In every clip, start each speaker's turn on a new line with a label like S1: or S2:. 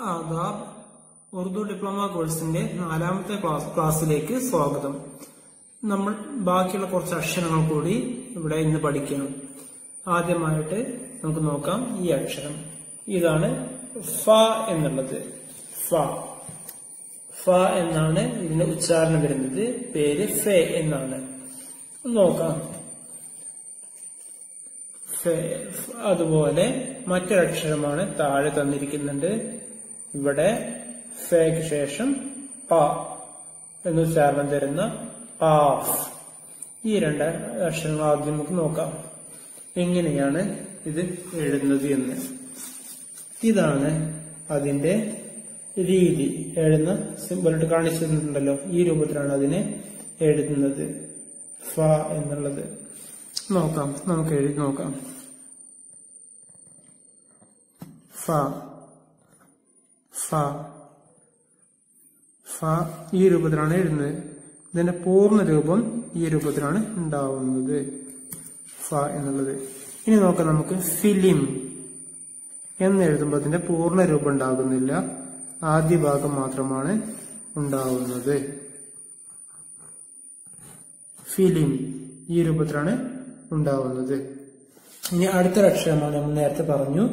S1: ആദാബ്. Urdu diploma കോഴ്സിന്റെ 4ാമത്തെ ക്ലാസ്സിലേക്ക് സ്വാഗതം. നമ്മൾ ബാക്കിയുള്ള കുറച്ച് അക്ഷരങ്ങൾ കൂടി ഇവിടെ ഇന്ന് പഠിക്കണം. ആദ്യമായിട്ട് നമുക്ക് നോക്കാം ഈ അക്ഷരം. ഇതാണ് ഫ എന്നുള്ളത്. ഫ എന്നാണ് ഇതിന്റെ ഉച്ചാരണം വരുന്നത്. പേര് ഫെ എന്നാണ്. നോക്കാം. അതുപോലെ മറ്റൊരക്ഷരമാണ് താഴെ തന്നിരിക്കുന്നുണ്ട്. ഇവിടെ ഫയ്ക്ക് ശേഷം പ എന്ന് ഉച്ചാരണം തരുന്ന ആഫ്. ഈ രണ്ട് അക്ഷരങ്ങൾ ആദ്യം നമുക്ക് നോക്കാം എങ്ങനെയാണ് ഇത് എഴുതുന്നത് എന്ന്. ഇതാണ് അതിന്റെ രീതി. എഴുതുന്ന സിമ്പിളായിട്ട് കാണിച്ചിട്ടുണ്ടല്ലോ. ഈ രൂപത്തിലാണ് അതിനെ എഴുതുന്നത്. ഫ എന്നുള്ളത് നോക്കാം. നമുക്ക് എഴുതി നോക്കാം. ഫ ഫ ഫ ഈ രൂപത്തിലാണ് എഴുതുന്നത്. ഇതിന്റെ പൂർണ്ണ രൂപം ഈ രൂപത്തിലാണ് ഉണ്ടാവുന്നത്. ഫ എന്നുള്ളത്. ഇനി നോക്കാം നമുക്ക് ഫിലിം എന്ന് എഴുതുമ്പോൾ അതിന്റെ പൂർണ്ണ രൂപം ഉണ്ടാകുന്നില്ല. ആദ്യ ഭാഗം മാത്രമാണ് ഉണ്ടാവുന്നത്. ഫിലിം ഈ രൂപത്തിലാണ് ഉണ്ടാവുന്നത്. ഇനി അടുത്തൊരക്ഷരമാണ് നമ്മൾ നേരത്തെ പറഞ്ഞു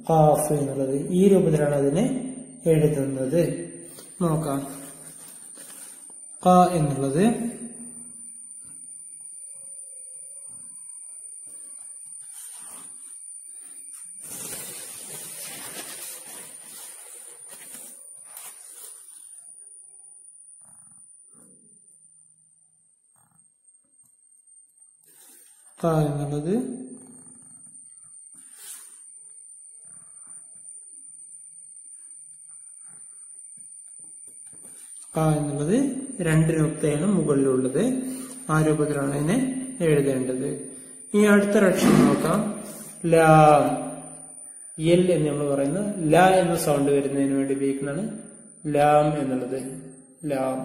S1: ഖാഫ് എന്നുള്ളത്. ഈ രൂപത്തിലാണ് അതിനെ എഴുതുന്നത്. നോക്കാം. ഖ എന്നുള്ളത് എന്നുള്ളത് രണ്ട് രൂപത്തെയാണ് മുകളിലുള്ളത്. ആ രൂപത്തിലാണ് അതിനെ എഴുതേണ്ടത്. ഇനി അടുത്തൊരക്ഷരം നോക്കാം. ലാം. എൽ എന്ന് നമ്മൾ പറയുന്നത് ല എന്ന സൗണ്ട് വരുന്നതിന് വേണ്ടി ഉപയോഗിക്കുന്നതാണ് ലാം എന്നുള്ളത്. ലാം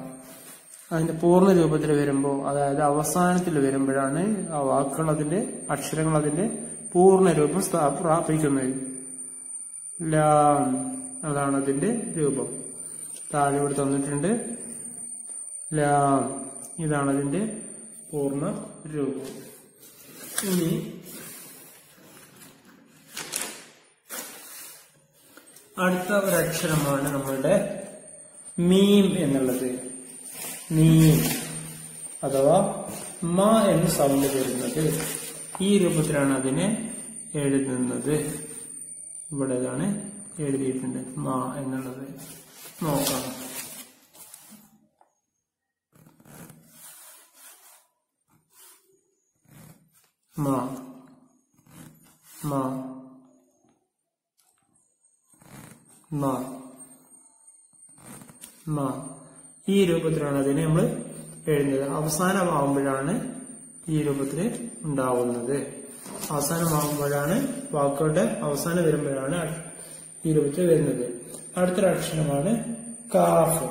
S1: അതിന്റെ പൂർണ്ണ രൂപത്തിൽ വരുമ്പോൾ, അതായത് അവസാനത്തിൽ വരുമ്പോഴാണ് ആ വാക്കുകൾ അതിന്റെ അക്ഷരങ്ങൾ അതിന്റെ പൂർണ്ണ രൂപം പ്രാപിക്കുന്നത്. ലാം അതാണ് അതിന്റെ രൂപം. താഴെ ഇവിടെ തന്നിട്ടുണ്ട് ലാം. ഇതാണ് അതിന്റെ പൂർണ്ണ രൂപം. ഇനി അടുത്ത ഒരക്ഷരമാണ് നമ്മളുടെ മീം എന്നുള്ളത്. മീം അഥവാ മ എന്ന സൗണ്ട് വരുന്നത്. ഈ രൂപത്തിലാണ് അതിനെ എഴുതുന്നത്. ഇവിടെ ഇതാണ് എഴുതിയിട്ടുണ്ട് മ എന്നുള്ളത്. നോക്കാം. മ മ മ മ ഈ രൂപത്തിലാണ് അതിനെ നമ്മൾ എഴുതുന്നത്. അവസാനമാകുമ്പോഴാണ് ഈ രൂപത്തിൽ ഉണ്ടാവുന്നത്. അവസാനമാകുമ്പോഴാണ് വാക്കുകളുടെ അവസാനം വരുമ്പോഴാണ് ഈ രൂപത്തിൽ വരുന്നത്. അടുത്തൊരക്ഷരമാണ് കാഫ്.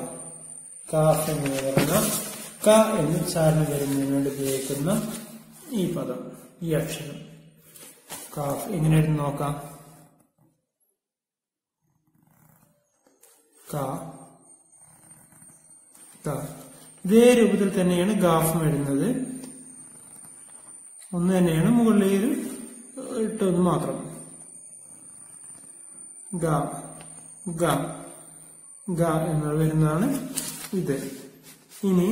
S1: കാഫ് എന്ന് പറയുന്ന ക എന്ന് ഉച്ചാരണം വരുന്നതിന് വേണ്ടി ഉപയോഗിക്കുന്ന ഈ പദം, ഈ അക്ഷരം കാഫ്. എങ്ങനെയായിട്ട് നോക്കാം. ഇതേ രൂപത്തിൽ തന്നെയാണ് ഗാഫും എഴുതുന്നത്. ഒന്ന് തന്നെയാണ് മുകളിൽ ഇട്ടത് മാത്രം. ഗ ഗ ഗ എന്ന് വരുന്നതാണ് ഇത്. ഇനി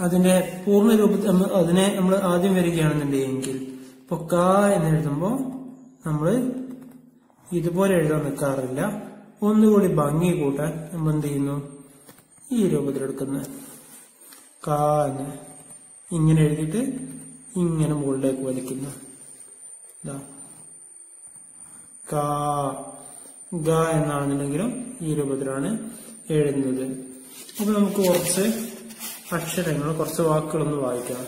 S1: അതിന്റെ പൂർണ്ണ രൂപത്തിൽ അതിനെ നമ്മൾ ആദ്യം വരികയാണെന്നുണ്ടെങ്കിൽ ഇപ്പൊ ക എന്ന് എഴുതുമ്പോൾ നമ്മൾ ഇതുപോലെ എഴുതാൻ നിൽക്കാറില്ല. ഒന്നുകൂടി ഭംഗി കൂട്ടാൻ നമ്മൾ എന്ത് ചെയ്യുന്നു, ഈ രൂപത്തിലെടുക്കുന്ന ക എന്ന് ഇങ്ങനെ എഴുതിയിട്ട് ഇങ്ങനെ മുകളിലേക്ക് വലിക്കുന്നു. ഗ എന്നാണെന്നുണ്ടെങ്കിലും ഈ രൂപത്തിലാണ് എഴുതുന്നത്. അപ്പൊ നമുക്ക് കുറച്ച് അക്ഷരങ്ങൾ, കുറച്ച് വാക്കുകളൊന്ന് വായിക്കാം.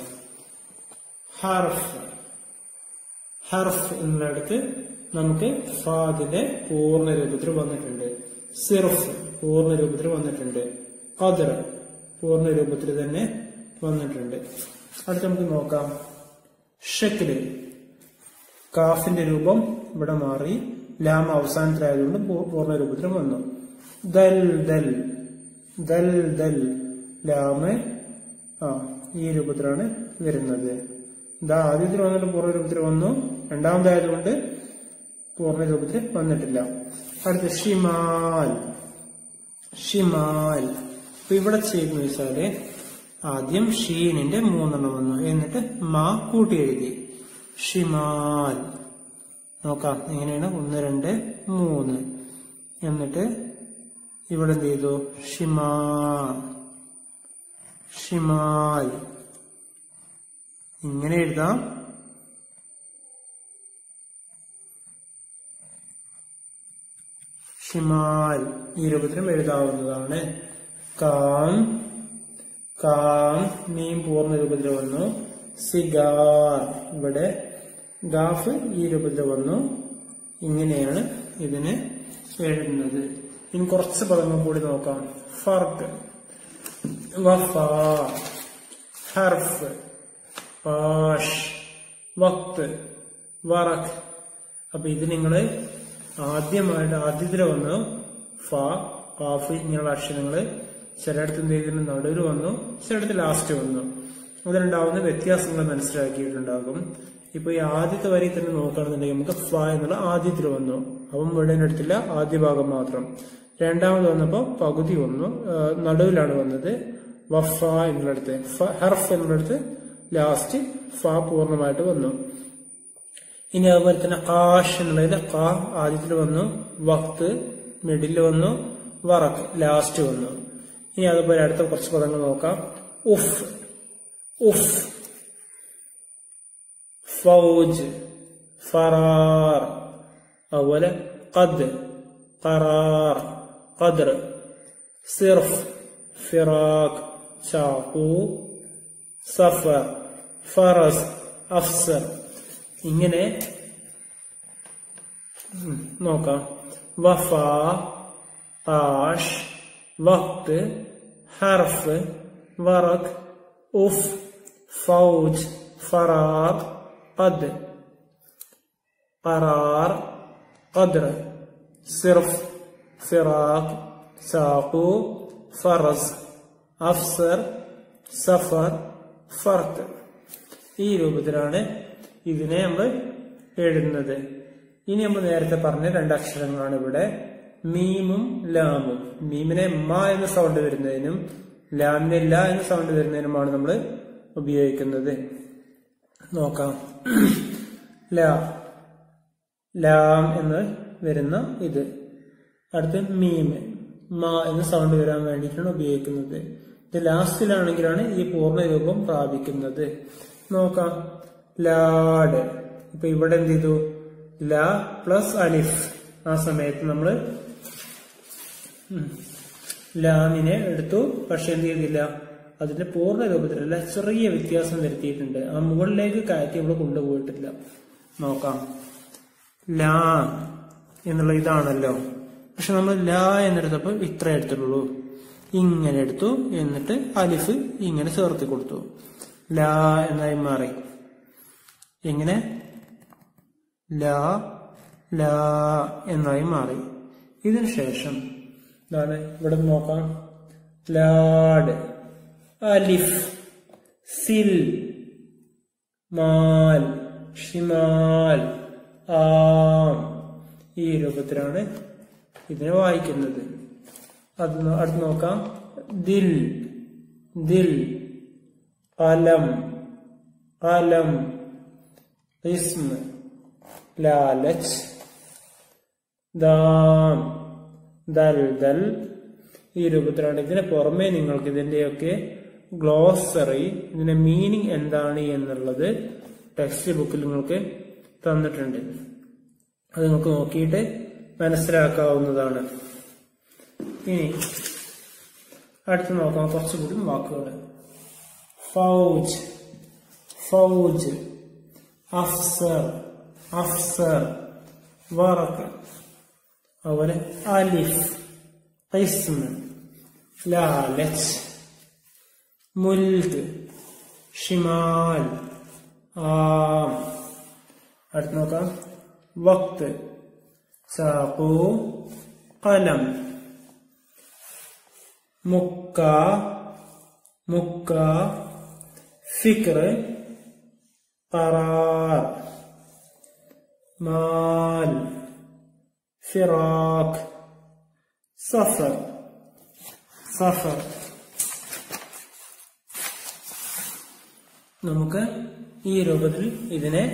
S1: ഹർഫ്. ഹർഫ് എന്നുള്ളടത്ത് നമുക്ക് ഫാദിന്റെ പൂർണ്ണ രൂപത്തിൽ വന്നിട്ടുണ്ട്. സിർഫ് പൂർണ്ണ രൂപത്തിൽ വന്നിട്ടുണ്ട്. ഖദർ പൂർണ്ണ രൂപത്തിൽ തന്നെ വന്നിട്ടുണ്ട്. അടുത്ത് നമുക്ക് നോക്കാം ഷക്ല്. കാഫിന്റെ രൂപം ഇവിടെ മാറി ലാം അവസാനത്തിലായതുകൊണ്ട് പൂർണ്ണ രൂപത്തിലും വന്നു. ദൽ ദൽ ദൽ ദൽ ലാമ് ഈ രൂപത്തിലാണ് വരുന്നത്. ഇതാ ആദ്യത്തിൽ വന്നിട്ട് പൂർണ്ണ രൂപത്തിൽ വന്നു, രണ്ടാമതായതുകൊണ്ട് പൂർണ്ണ രൂപത്തിൽ വന്നിട്ടില്ല. അടുത്ത് ഷിമാൽ ഷിമാൽ. അപ്പൊ ഇവിടെ ചെയ്യുന്ന വെച്ചാല് ആദ്യം ഷീനിന്റെ 3 വന്നു, എന്നിട്ട് മാ കൂട്ടി എഴുതി ഷിമാൽ. നോക്കാം എങ്ങനെയാണ്, 1 2 3. എന്നിട്ട് ഇവിടെ എന്ത് ചെയ്തു, ഷിമാ ഷിമാൽ. ഇങ്ങനെ എഴുതാം. ഷിമാൽ ഈ രൂപത്തിലും എഴുതാവുന്നതാണ്. കാം കാം മീം പൂർണ്ണ രൂപത്തിൽ വന്നു. സിഗാർ ഇവിടെ ഗാഫ് ഈ രൂപത്തിൽ വന്നു. ഇങ്ങനെയാണ് ഇതിന് എഴുതുന്നത്. ഇനി കുറച്ച് പദങ്ങൾ കൂടി നോക്കാം. ഫർക്ക്, വഫാ, ഹർഫ്, പാഷ്, വക്ത്, വറക്. അപ്പൊ ഇത് നിങ്ങള് ആദ്യത്തിൽ വന്നു ഫ, കാഫ് ഇങ്ങനെയുള്ള അക്ഷരങ്ങള് ചിലയിടത്ത് എന്ത് ചെയ്തിട്ട് നടുവിൽ വന്നു, ചിലയിടത്ത് ലാസ്റ്റ് വന്നു. അതിലുണ്ടാവുന്ന വ്യത്യാസങ്ങൾ മനസ്സിലാക്കിയിട്ടുണ്ടാകും. ഇപ്പൊ ഈ ആദ്യത്തെ വരി തന്നെ നോക്കുകയാണെന്നുണ്ടെങ്കിൽ നമുക്ക് ഫ എന്നുള്ള ആദ്യത്തിൽ വന്നു, അപ്പം മുഴുവൻ എടുത്തില്ല, ആദ്യ ഭാഗം മാത്രം. രണ്ടാമത് വന്നപ്പോ പകുതി വന്നു, നടുവിലാണ് വന്നത്. വഫ എന്നുള്ളടത്ത്, ഹർഫ് എന്നുള്ളടത്ത് ലാസ്റ്റ് ഫ പൂർണ്ണമായിട്ട് വന്നു. ഇനി അതുപോലെ തന്നെ കാഷ് എന്നുള്ളതിൽ ക ആദ്യത്തിൽ വന്നു, വക്ത് മിഡിൽ വന്നു, വറക്ക് ലാസ്റ്റ് വന്നു. ഇനി അതുപോലെ അടുത്ത കുറച്ച് പദങ്ങൾ നോക്കാം. ഉഫ് ഉഫ്, ഫൗജ്, ഫറാർ, അതുപോലെ ഖദ്, ഖറാർ, ഖദ്ർ, സിർഫ്, ഫിറാഖ്, ചാഖു, സഫർ, ഫറസ്, അഫ്സർ. ഇങ്ങനെ നോക്കാം. വഫ, ആഷ്, വഖ്ത്, ഹർഫ്, വറക്, ഉഫ്, ഫൗജ്, ഫറാഖ്, ഖദ്, ഖറാർ, ഖദ്ർ, സിർഫ്, ഫിറാഖ്, സാഖു, ഫറസ്, അഫ്സർ, സഫർ, ഫർത്ത്. ഈ രൂപത്തിലാണ് ഇതിനെ നമ്മൾ എഴുതുന്നത്. ഇനി നമ്മൾ നേരത്തെ പറഞ്ഞ 2 അക്ഷരങ്ങളാണ് ഇവിടെ, മീമും ലാമും. മീമിനെ മ എന്ന സൗണ്ട് വരുന്നതിനും ലാമിനെ ല എന്ന സൗണ്ട് വരുന്നതിനുമാണ് നമ്മൾ ഉപയോഗിക്കുന്നത്. നോക്കാം. ല, ലാം എന്ന് വരുന്ന ഇത്. അടുത്ത് മീമ്, മ എന്ന സൗണ്ട് വരാൻ വേണ്ടിയിട്ടാണ് ഉപയോഗിക്കുന്നത്. ഇത് ലാസ്റ്റിലാണെങ്കിലാണ് ഈ പൂർണ്ണ രൂപം പ്രാപിക്കുന്നത്. നോക്കാം. ലാഡ്. ഇപ്പൊ ഇവിടെ എന്ത് ചെയ്തു, ല പ്ലസ് അലിഫ്. ആ സമയത്ത് നമ്മള് ലാമിനെ എടുത്തു, പക്ഷെ എന്ത് ചെയ്തില്ല, അതിന്റെ പൂർണ്ണ രൂപത്തിലല്ല, ചെറിയ വ്യത്യാസം വരുത്തിയിട്ടുണ്ട്. ആ മുകളിലേക്ക് കയറ്റി ഇവിടെ കൊണ്ടുപോയിട്ടില്ല. നോക്കാം. ലാ എന്നുള്ള ഇതാണല്ലോ, പക്ഷെ നമ്മൾ ലാ എന്നെടുത്തപ്പോൾ ഇത്ര എടുത്തുള്ളൂ. ഇങ്ങനെ എടുത്തു, എന്നിട്ട് അലിഫ് ഇങ്ങനെ ചേർത്ത് കൊടുത്തു, ലാ എന്നായി മാറി. എങ്ങനെ, ലാ ലാ എന്നായി മാറി. ഇതിനു ശേഷം എന്താണ് ഇവിടെ നോക്കാം. ലാഡ്, അലിഫ്, സിൽ, മാൽ, ഷിമാൽ, ആം. ഈ രൂപത്തിലാണ് ഇതിനെ വായിക്കുന്നത്. അടുത്ത് നോക്കാം. ദിൽ, ദിൽ, ഖലം, ഖലം, ഇസ്മ, ലാലച്ച്, ദാം, ദൽദൽ. ഈ രൂപത്തിലാണ്. ഇതിന് പുറമെ നിങ്ങൾക്ക് ഇതിന്റെയൊക്കെ ഗ്ലോസറി, ഇതിന്റെ മീനിങ് എന്താണ് എന്നുള്ളത് ടെക്സ്റ്റ് ബുക്കിൽ നിങ്ങൾക്ക് തന്നിട്ടുണ്ട്. അത് നിങ്ങൾക്ക് നോക്കിയിട്ട് മനസ്സിലാക്കാവുന്നതാണ്. ഇനി അടുത്ത് നോക്കാം കുറച്ചുകൂടി വാക്കുകൾ. ഫൗജ്, ഫൗജ്, അഫ്സർ, അഫ്സർ, വറക്, അതുപോലെ അലിഫ്, ഖിസ്മ, ലാലച്ച്, മുൽക്ക്, ഷിമാൽ, ആം. അടുത്ത് നോക്കാം. വക്ത്, സാഖു ഖലം. മുക്ക മുക്ക ഫിക്ർ ഖറാർ. മാൽ ഫിറാഖ്. സഫർ സഫർ. നമുക്ക് ഈ രൂപത്തിൽ ഇതിനെ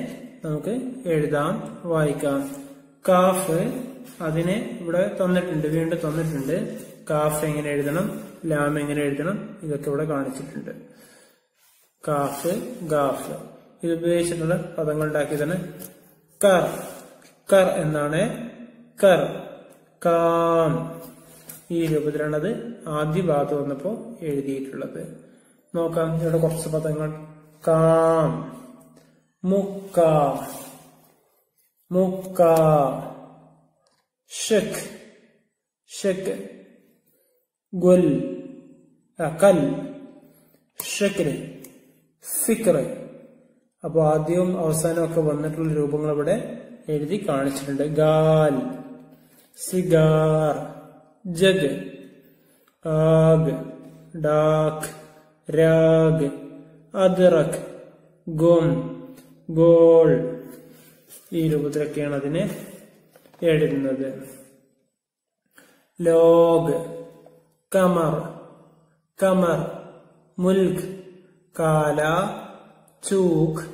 S1: നമുക്ക് എഴുതാം, വായിക്കാം. കാഫ് അതിനെ ഇവിടെ തന്നിട്ടുണ്ട്, വീണ്ടും തന്നിട്ടുണ്ട്. കാഫ് എങ്ങനെ എഴുതണം, ലാം എങ്ങനെ എഴുതണം, ഇതൊക്കെ ഇവിടെ കാണിച്ചിട്ടുണ്ട്. കാഫ് ഗാഫ് ഇത് ഉപയോഗിച്ചിട്ടുള്ള പദങ്ങൾ ഉണ്ടാക്കിയതാണ്. കർ കർ എന്നാണ്. കർ കാം ഈ രൂപത്തിലാണ് അത് ആദ്യ ഭാഗത്ത് വന്നപ്പോ എഴുതിയിട്ടുള്ളത്. നോക്കാം ഇവിടെ കുറച്ച് പദങ്ങൾ. കാം മുക്ക മുക്ക. ഷക്ക് ഷക്ക്. ഗുൽ കൽ. ഷക്ര് ഫിക്ർ. അപ്പൊ ആദ്യവും അവസാനവും ഒക്കെ വന്നിട്ടുള്ള രൂപങ്ങൾ ഇവിടെ എഴുതി കാണിച്ചിട്ടുണ്ട്. ഗാൽ സിഗാർ. ജഗ് ആഗ് ഡാക് രാഗ് അദ്റക് ഗും ഗോൾ. ഈ രൂപത്തിലൊക്കെയാണ് അതിനെ എഴുതുന്നത്. ലോഗ് കമർ കമർ. മുൽക്ക് കാല ചൂക്ക്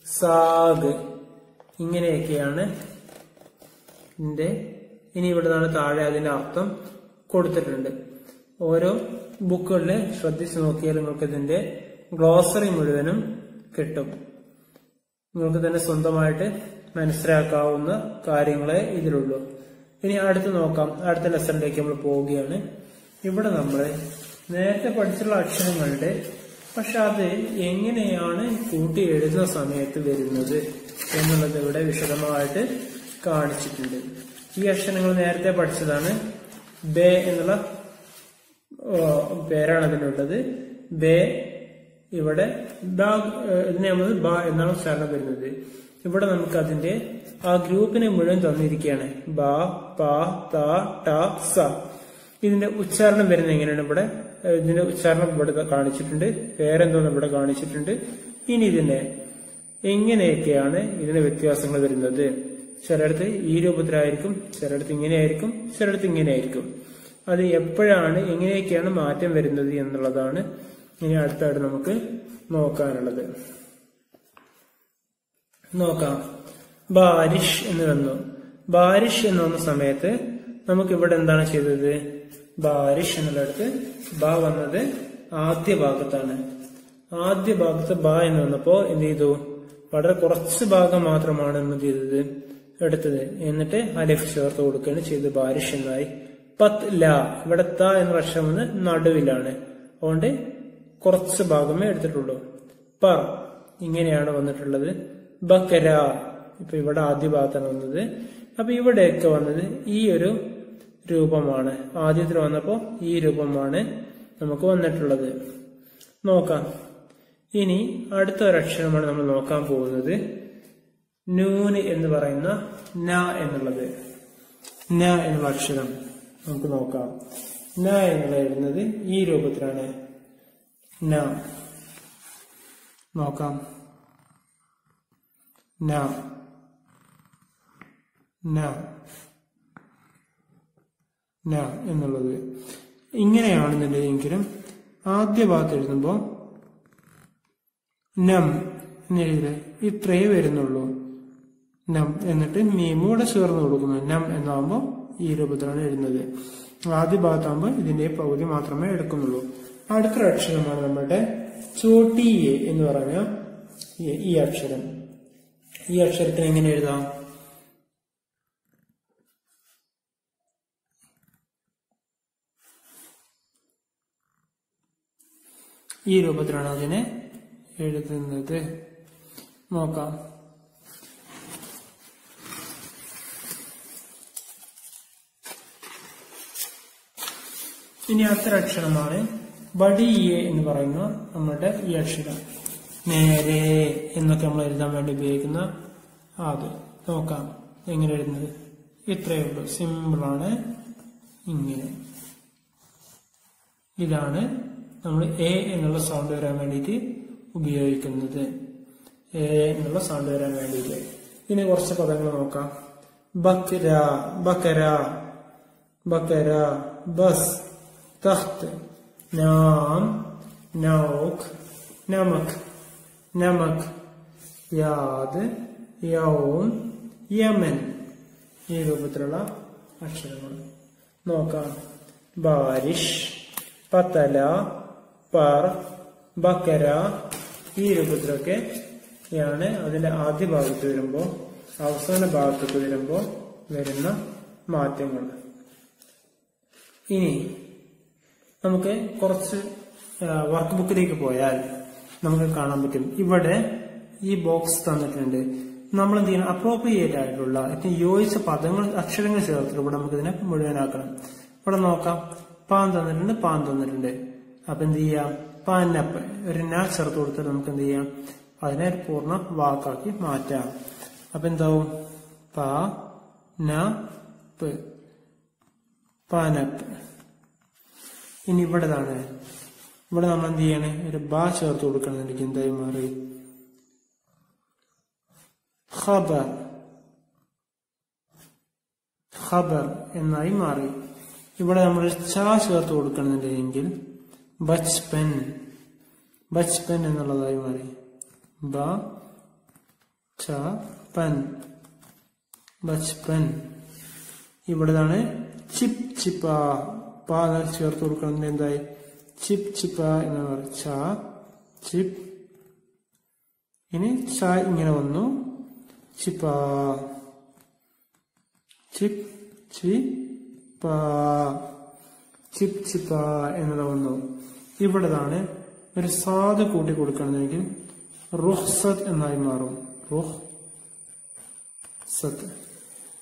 S1: സാഗ്. ഇങ്ങനെയൊക്കെയാണ് ഇതിന്റെ. ഇനി ഇവിടുന്നാണ് താഴെ അതിന്റെ അർത്ഥം കൊടുത്തിട്ടുണ്ട്. ഓരോ ബുക്കുകളിൽ ശ്രദ്ധിച്ചു നോക്കിയാൽ നിങ്ങൾക്ക് ഇതിന്റെ ഗ്ലോസറി മുഴുവനും കിട്ടും. നിങ്ങൾക്ക് തന്നെ സ്വന്തമായിട്ട് മനസ്സിലാക്കാവുന്ന കാര്യങ്ങളെ ഇതിലുള്ളൂ. ഇനി അടുത്ത് നോക്കാം. അടുത്ത ലെസണിലേക്ക് നമ്മൾ പോവുകയാണ്. ഇവിടെ നമ്മൾ നേരത്തെ പഠിച്ചുള്ള അക്ഷരങ്ങളുടെ പക്ഷെ അത് എങ്ങനെയാണ് കൂട്ടി എഴുതുന്ന സമയത്ത് വരുന്നത് എന്നുള്ളത് ഇവിടെ വിശദമായിട്ട് കാണിച്ചിട്ടുണ്ട്. ഈ അക്ഷരങ്ങൾ നേരത്തെ പഠിച്ചതാണ്. ബേ എന്നുള്ള പേരാണ് അതിനുള്ളത്. ബേ ഇവിടെ ഇതിനെ നമ്മൾ ബ എന്നാണ് ഉച്ചാരണം വരുന്നത്. ഇവിടെ നമുക്ക് അതിന്റെ ആ ഗ്രൂപ്പിനെ മുഴുവൻ തന്നിരിക്കുകയാണ്. ബ പ ത ട സ. ഇതിന്റെ ഉച്ചാരണം വരുന്നത് എങ്ങനെയാണ്? ഇവിടെ ഇതിന്റെ ഉച്ചാരണം ഇവിടെ കാണിച്ചിട്ടുണ്ട്. പേരെന്തോന്ന് ഇവിടെ കാണിച്ചിട്ടുണ്ട്. ഇനി ഇതിന്റെ എങ്ങനെയൊക്കെയാണ് ഇതിന്റെ വ്യത്യാസങ്ങൾ വരുന്നത്? ചിലയിടത്ത് ഈ രൂപത്തിലായിരിക്കും, ചിലയിടത്ത് ഇങ്ങനെയായിരിക്കും, ചിലയിടത്ത് ഇങ്ങനെയായിരിക്കും. അത് എപ്പോഴാണ് എങ്ങനെയൊക്കെയാണ് മാറ്റം വരുന്നത് എന്നുള്ളതാണ് ഇനി അടുത്തായിട്ട് നമുക്ക് നോക്കാനുള്ളത്. നോക്കാം. ബാരിഷ് എന്ന് വന്നു. ബാരിഷ് എന്ന് വന്ന സമയത്ത് നമുക്ക് ഇവിടെ എന്താണ് ചെയ്തത്? ബാരിഷ് എന്നുള്ളടത്ത് ബ വന്നത് ആദ്യ ഭാഗത്താണ്. ആദ്യ ഭാഗത്ത് ബ എന്ന് വന്നപ്പോ എന്ത് ചെയ്തു? വളരെ കുറച്ച് ഭാഗം മാത്രമാണ് എന്ത് ചെയ്തത്? എടുത്തത്. എന്നിട്ട് അലിഫ് ചേർത്ത് കൊടുക്കുകയാണ് ചെയ്തത്. ബാരിഷ് എന്നായി. പത്ത് ല. ഇവിടെ ത എന്ന അക്ഷരം വന്ന് നടുവിലാണ്. അതുകൊണ്ട് കുറച്ച് ഭാഗമേ എടുത്തിട്ടുള്ളൂ. പർ ഇങ്ങനെയാണ് വന്നിട്ടുള്ളത്. ബക്കര ഇപ്പൊ ഇവിടെ ആദ്യ ഭാഗത്താണ് വന്നത്. അപ്പൊ ഇവിടെയൊക്കെ വന്നത് ഈ ഒരു രൂപമാണ്. ആദ്യത്തിൽ വന്നപ്പോ ഈ രൂപമാണ് നമുക്ക് വന്നിട്ടുള്ളത്. നോക്കാം. ഇനി അടുത്ത ഒരക്ഷരമാണ് നമ്മൾ നോക്കാൻ പോകുന്നത്. നൂന് എന്ന് പറയുന്ന ന എന്നുള്ളത്. ന എന്നുള്ള അക്ഷരം നമുക്ക് നോക്കാം. ന എന്നുള്ള എഴുതുന്നത് ഈ രൂപത്തിലാണ്. ന നോക്കാം. ന ന ന എന്നുള്ളത് ഇങ്ങനെയാണെന്നുണ്ടെങ്കിലും ആദ്യ ഭാഗത്ത് എഴുതുമ്പോൾ നം എന്നെഴുതില്ല, ഇത്രേ വരുന്നുള്ളൂ. നം എന്നിട്ട് മീമൂടെ ചേർന്ന് കൊടുക്കുന്നു. നം എന്നാകുമ്പോൾ ഈ രൂപത്തിലാണ് എഴുതുന്നത്. ആദ്യ ഭാഗത്താകുമ്പോൾ ഇതിന്റെ പകുതി മാത്രമേ എടുക്കുന്നുള്ളൂ. അടുത്തൊരു അക്ഷരമാണ് നമ്മുടെ ചോട്ടിയെ എന്ന് പറഞ്ഞ ഈ അക്ഷരം. ഈ അക്ഷരത്തിന് എങ്ങനെ എഴുതാം? ഈ രൂപത്തിലാണ് അതിനെ എഴുതുന്നത്. നോക്കാം. ഇനി അടുത്തൊരു അക്ഷരമാണ് ബഡിയെ എന്ന് പറയുന്ന നമ്മുടെ ഈ അക്ഷരം. നേരെ എന്നൊക്കെ നമ്മൾ എഴുതാൻ വേണ്ടി ഉപയോഗിക്കുന്ന അത് നോക്കാം എങ്ങനെ എഴുതുന്നത്. ഇത്രയേ ഉള്ളൂ, സിമ്പിളാണ്. ഇങ്ങനെ ഇതാണ് നമ്മൾ എ എന്നുള്ള സൗണ്ട് വരാൻ വേണ്ടിയിട്ട് ഉപയോഗിക്കുന്നത്. എ എന്നുള്ള സൗണ്ട് വരാൻ വേണ്ടിയിട്ട്. ഇനി കുറച്ച് പദങ്ങൾ നോക്കാം. ബക്കര, ബക്കര, ബക്കര, ബസ്, തഖ്ത്, നാം, നൗക്, നമക്, നമക്, യാദ്, യൗം, യമൻ. ഈ രൂപത്തിലുള്ള അക്ഷരങ്ങൾ നോക്കാം. ബാരിഷ്, പതല, പർ, ബക്കര. ഈ രൂപത്തിലൊക്കെയാണ് അതിന്റെ ആദ്യ ഭാഗത്ത് വരുമ്പോൾ അവസാന ഭാഗത്തേക്ക് വരുമ്പോൾ വരുന്ന മാറ്റങ്ങൾ. ഇനി നമുക്ക് കുറച്ച് വർക്ക് ബുക്കിലേക്ക് പോയാൽ നമുക്ക് കാണാൻ പറ്റും. ഇവിടെ ഈ ബോക്സ് തന്നിട്ടുണ്ട്. നമ്മൾ എന്ത് ചെയ്യണം? അപ്രോപ്രിയേറ്റ് ആയിട്ടുള്ള യോജിച്ച പദങ്ങൾ, അക്ഷരങ്ങൾ ചേർത്തിട്ട് ഇവിടെ നമുക്ക് ഇതിനെ മുഴുവനാക്കണം. ഇവിടെ നോക്കാം. പാൻ തന്നിട്ടുണ്ട്, പാൻ തന്നിട്ടുണ്ട്. അപ്പൊ എന്ത് ചെയ്യാം? പാനപ്പ് ഒരു ന ചേർത്ത് കൊടുത്തിട്ട് നമുക്ക് എന്ത് ചെയ്യാം? അതിനെ പൂർണ്ണ വാക്കാക്കി മാറ്റാം. അപ്പൊ എന്താവും? പാ ന പ്, പാനപ്പ്. ഇനി ഇവിടെതാണ്, ഇവിടെ നമ്മൾ എന്ത് ചെയ്യണേ? ഒരു ബാ ചേർത്ത് കൊടുക്കണമെന്നുണ്ടെങ്കിൽ എന്തായി മാറി? ഖബർ, ഖബർ എന്നായി മാറി. ഇവിടെ നമ്മൾ ചാ ചേർത്ത് കൊടുക്കണമെന്നുണ്ടെങ്കിൽ ബച്പൻ, ബച്പൻ എന്നുള്ളതായി മാറി. ബ ച പൻ, ബച്പൻ. ഇവിടെതാണ് ചിപ് ചിപ്പ, പാ ചേർത്ത് കൊടുക്കണമെങ്കിൽ എന്തായി? ചിപ് ചിപ്പ എന്ന് പറയും. ച ചിപ്. ഇനി ച ഇങ്ങനെ വന്നു. ചിപ്പ, ചിപ് ചിപ്പ, ചിപ് ചിപ്പ എന്നത് വന്നു. ഇവിടെതാണ് ഒരു സാധു കൂട്ടി കൊടുക്കണമെങ്കിൽ റുഹ്സത്ത് എന്നായി മാറും. റുഹ്സത്ത്.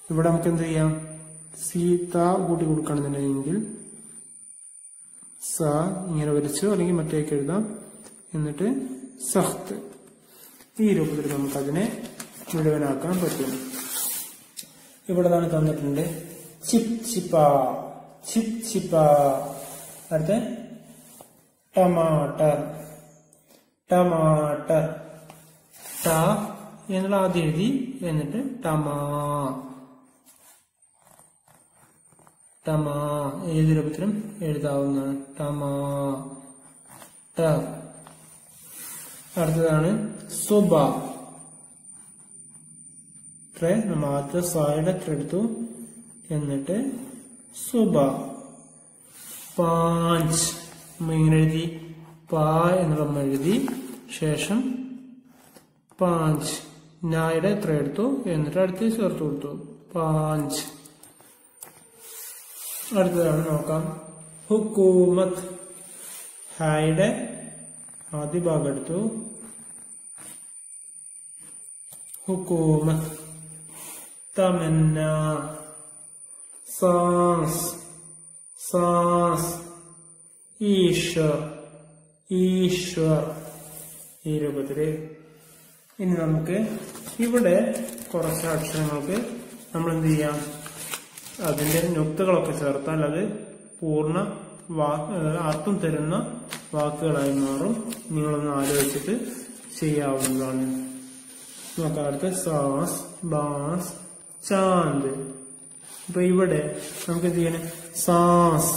S1: ഇവിടെ നമുക്ക് എന്ത് ചെയ്യാം? സീത കൂട്ടി കൊടുക്കണമെന്നുണ്ടെങ്കിൽ സ ഇങ്ങനെ വരച്ചു, അല്ലെങ്കിൽ മറ്റേക്ക് എഴുതാം. എന്നിട്ട് സഖ്ത്. ഈ രൂപത്തിൽ നമുക്ക് അതിനെ മുഴുവനാക്കാൻ പറ്റും. ഇവിടെ നിന്നാണ് തന്നിട്ടുണ്ട് ചിപ് ചിപ്പ, ചിപ് ചിപ്പ. അടുത്ത ടമാട്ടർ, ടമാട്ടർ. ട എന്നുള്ള ആദ്യം എഴുതി, എന്നിട്ട് ടമാ, ടമാ. ഏത് രൂപത്തിലും എഴുതാവുന്നതാണ്. ടമാ ടർ. അടുത്തതാണ് സുബ. നമ്മൾ ആദ്യത്തെ സായുടെ എടുത്തു, എന്നിട്ട് സുബ. പാഞ്ച് ഇങ്ങനെ എഴുതി, പാ എന്നുള്ള എഴുതി, ശേഷം പാഞ്ച്. നായുടെ എത്ര എടുത്തു, എന്നിട്ട് അടുത്ത് ചേർത്ത് കൊടുത്തു. പാഞ്ച്. അടുത്തതാണ് നോക്കാം. ഹുക്കൂമത്ത്. ഹായുടെ ആദ്യ ഭാഗം എടുത്തു. ഹുക്കൂമത്ത്. തമന്ന, സാസ്, സാസ്. ഈശ്വർ, ഈശ്വർ. ഈ രൂപത്തില്. ഇനി നമുക്ക് ഇവിടെ കുറച്ച് അക്ഷരങ്ങൾക്ക് നമ്മൾ എന്ത് ചെയ്യാം? അതിന്റെ നുക്തകളൊക്കെ ചേർത്താൽ അത് പൂർണ്ണ അർത്ഥം തരുന്ന വാക്കുകളായി മാറും. നിങ്ങളൊന്ന് ആലോചിച്ചിട്ട് ചെയ്യാവുന്നതാണ്. നോക്കാം. അടുത്ത സാസ്, ബാസ്, ചാന്ദ്. അപ്പൊ ഇവിടെ നമുക്ക് എന്ത് ചെയ്യണം? സാസ്,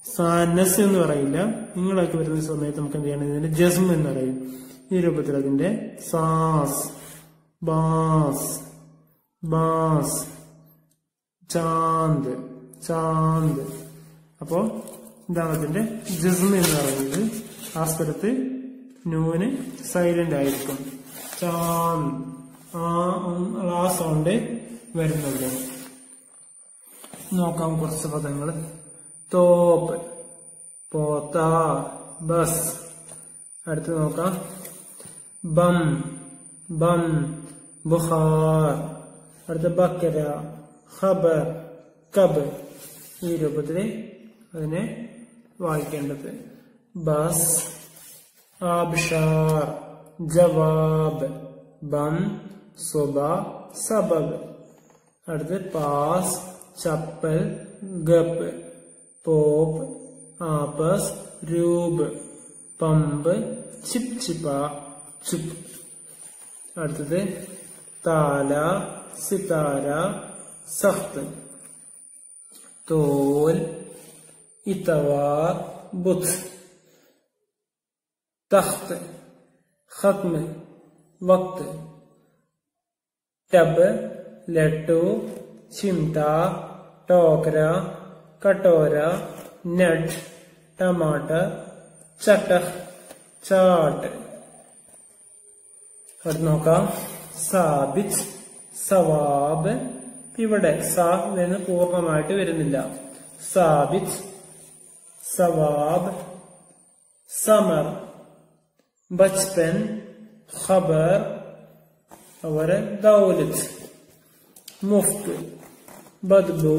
S1: സാനസ് എന്ന് പറയില്ല. നിങ്ങളൊക്കെ വരുന്ന സമയത്ത് നമുക്ക് എന്ത് ചെയ്യണം? ഇതിന്റെ ജസ്മ എന്ന് പറയും. ഈ രൂപത്തിൽ അതിന്റെ സാസ്, ബാസ്, ബാസ്, ചാന്ദ്, ചാന്ദ്. അപ്പോ ഇതാണ് അതിന്റെ ജസ്മ എന്ന് പറയുന്നത്. ആ സ്ഥലത്ത് നൂന് സൈലന്റ് ആയിരിക്കും. ചാന്ദ്, ആ സൗണ്ട് വരുന്നുണ്ട്. നോക്കാം കുറച്ച് പദങ്ങൾ. തോപ്പ്, പോത്ത, ബസ്. അടുത്ത് നോക്കാം. ബം, ബം, ബുഖാർ. അടുത്ത ബക്കര, ഖബർ, കബ്. ഈ രൂപത്തിൽ അതിനെ വായിക്കേണ്ടത്. ബസ്, ആബ്ഷാർ, ജവാബ്, ബം, സുബ, സബബ്. അടുത്ത് പാസ്, ചപ്പൽ, ഗപ്പ്, പോപ്പ്, ആപ്പസ്, രൂപ്, പമ്പ്, ചിപ് ചിപ്പ, ചുപ്. അടുത്തത് താല, സിതാര, സഖ്ത്, തോൽ, ഇതവാർ, ബുധ്, തഖ്ത്, ഖത്മ്, വക്ത്, टब, लट्टू, चिमटा, टोकरा, कटोरा, नट, टमाटर, चटक, चाट. അടുത്ത നോക്കാം സാബിത്ത്, സവാബ്. ഇവിടെ സാ എന്ന് പൂർണ്ണമായിട്ട് വരുന്നില്ല. സാബിത്ത്, സവാബ്, സമർ, ബച്പൻ, ഖബർ, അതുപോലെ ദൗലത്ത്, മുഫ്ത്, ബദ്ബു,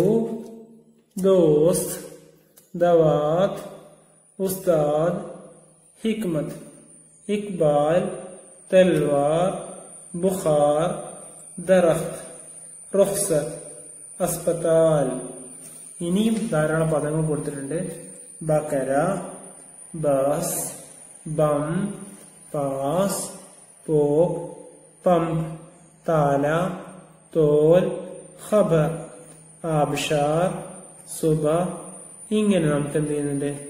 S1: ദോസ്ത്, ദവാത്ത്, ഉസ്താദ്, ഹിക്മത്ത്, ഇക്ബാൽ, തൽവാർ, ബുഖാർ, ദറഖ്ത്, റുഖ്സത്ത്, അസ്പതാൽ. ഇനിയും ധാരാളം പദങ്ങൾ കൊടുത്തിട്ടുണ്ട്. ബക്കര, ബസ്, ബം, പാസ്, പോപ്പ്, പമ്പ്, താല, തോൽ, ഖബർ, ആബ്ഷാർ, സുബ. ഇങ്ങനെ നമുക്ക് എന്ത് ചെയ്യുന്നുണ്ട്?